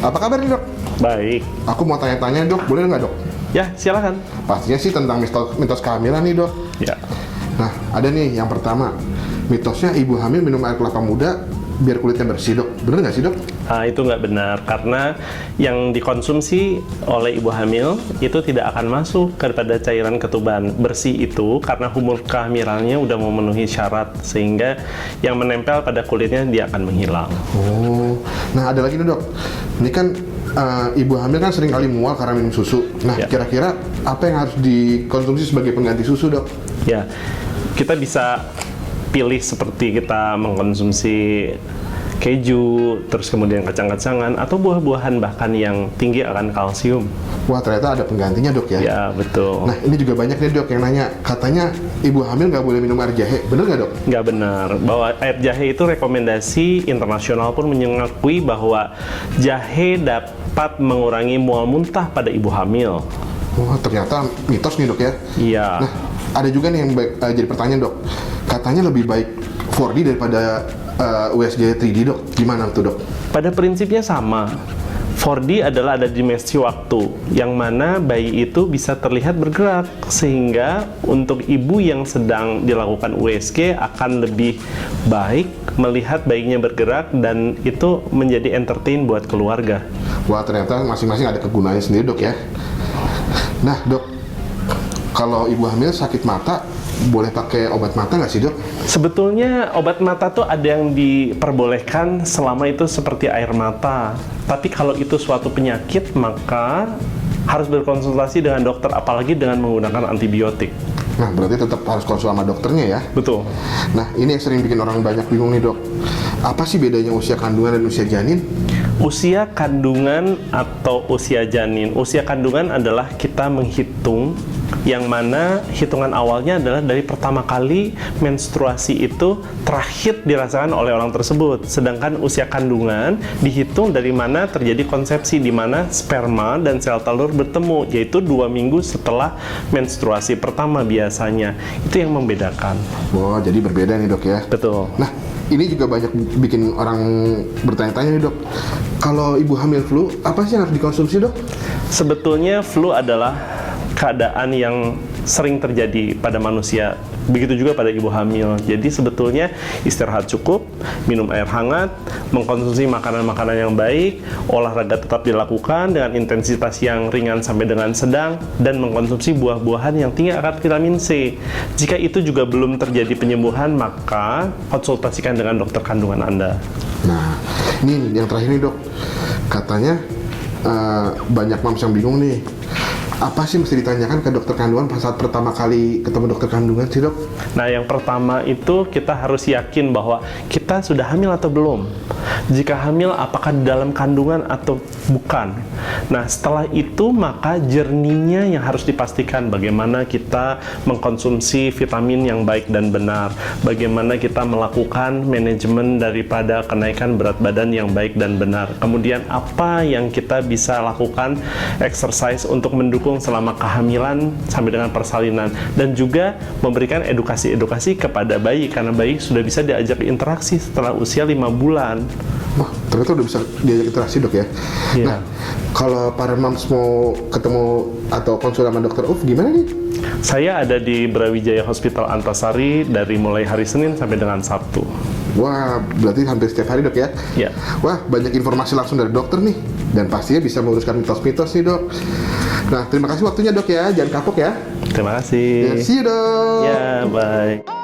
Apa kabar nih dok? Baik. Aku mau tanya-tanya dok, boleh nggak dok? Ya, silakan. Pastinya sih tentang mitos kehamilan nih dok. Ya. Nah, ada nih yang pertama, mitosnya ibu hamil minum air kelapa muda biar kulitnya bersih dok. Bener nggak sih dok? Nah, itu nggak benar karena yang dikonsumsi oleh ibu hamil itu tidak akan masuk kepada cairan ketuban bersih itu karena humor kehamilannya udah memenuhi syarat sehingga yang menempel pada kulitnya dia akan menghilang. Oh, nah ada lagi nih dok. Ini kan ibu hamil kan sering kali mual karena minum susu. Nah, Ya. kira-kira apa yang harus dikonsumsi sebagai pengganti susu dok? Ya, kita bisa pilih seperti kita mengkonsumsi keju, terus kemudian kacang-kacangan atau buah-buahan bahkan yang tinggi akan kalsium. Wah, ternyata ada penggantinya dok ya? Ya, betul. Nah, ini juga banyak nih dok yang nanya, katanya ibu hamil nggak boleh minum air jahe. Bener nggak dok? Nggak benar, bahwa air jahe itu rekomendasi internasional pun mengakui bahwa jahe dapat mengurangi mual muntah pada ibu hamil. Wah, ternyata mitos nih dok ya? Iya. Nah, ada juga nih yang jadi pertanyaan dok. Katanya lebih baik 4D daripada USG 3D dok. Gimana tuh dok? Pada prinsipnya sama. 4D adalah ada dimensi waktu, yang mana bayi itu bisa terlihat bergerak, sehingga untuk ibu yang sedang dilakukan USG akan lebih baik melihat bayinya bergerak dan itu menjadi entertain buat keluarga. Wah, ternyata masing-masing ada kegunaannya sendiri dok ya? Nah dok, kalau ibu hamil sakit mata, boleh pakai obat mata nggak sih dok? Sebetulnya obat mata tuh ada yang diperbolehkan selama itu seperti air mata. Tapi kalau itu suatu penyakit, maka harus berkonsultasi dengan dokter, apalagi dengan menggunakan antibiotik. Nah, berarti tetap harus konsul sama dokternya ya? Betul. Nah, ini yang sering bikin orang banyak bingung nih dok. Apa sih bedanya usia kandungan dan usia janin? Usia kandungan atau usia janin. Usia kandungan adalah kita menghitung yang mana hitungan awalnya adalah dari pertama kali menstruasi itu terakhir dirasakan oleh orang tersebut. Sedangkan usia kandungan dihitung dari mana terjadi konsepsi, di mana sperma dan sel telur bertemu, yaitu 2 minggu setelah menstruasi pertama biasanya. Itu yang membedakan. Wah, jadi berbeda nih dok ya? Betul. Nah, ini juga banyak bikin orang bertanya-tanya nih dok. Kalau ibu hamil flu, apa sih yang harus dikonsumsi dok? Sebetulnya flu adalah keadaan yang sering terjadi pada manusia, begitu juga pada ibu hamil. Jadi sebetulnya istirahat cukup, minum air hangat, mengkonsumsi makanan-makanan yang baik, olahraga tetap dilakukan dengan intensitas yang ringan sampai dengan sedang, dan mengkonsumsi buah-buahan yang tinggi akan vitamin C. Jika itu juga belum terjadi penyembuhan, maka konsultasikan dengan dokter kandungan Anda. Nah, ini yang terakhir nih dok. Katanya banyak mams yang bingung nih. Apa sih mesti ditanyakan ke dokter kandungan pas saat pertama kali ketemu dokter kandungan sih dok? Nah, yang pertama itu kita harus yakin bahwa kita sudah hamil atau belum. Jika hamil, apakah di dalam kandungan atau bukan. Nah, setelah itu maka journey-nya yang harus dipastikan, bagaimana kita mengkonsumsi vitamin yang baik dan benar, bagaimana kita melakukan manajemen daripada kenaikan berat badan yang baik dan benar, kemudian apa yang kita bisa lakukan exercise untuk mendukung selama kehamilan sampai dengan persalinan, dan juga memberikan edukasi-edukasi kepada bayi karena bayi sudah bisa diajak interaksi setelah usia 5 bulan. Wah, ternyata udah bisa diajak interaksi dok ya? Iya. Nah, kalau para moms mau ketemu atau konsul sama dokter Uf, gimana nih? Saya ada di Brawijaya Hospital Antasari dari mulai hari Senin sampai dengan Sabtu. Wah, berarti hampir setiap hari dok ya? Ya. Wah, banyak informasi langsung dari dokter nih. Dan pastinya bisa meluruskan mitos-mitos nih dok. Nah, terima kasih waktunya dok ya, jangan kapok ya. Terima kasih. See you dok. Ya, baik.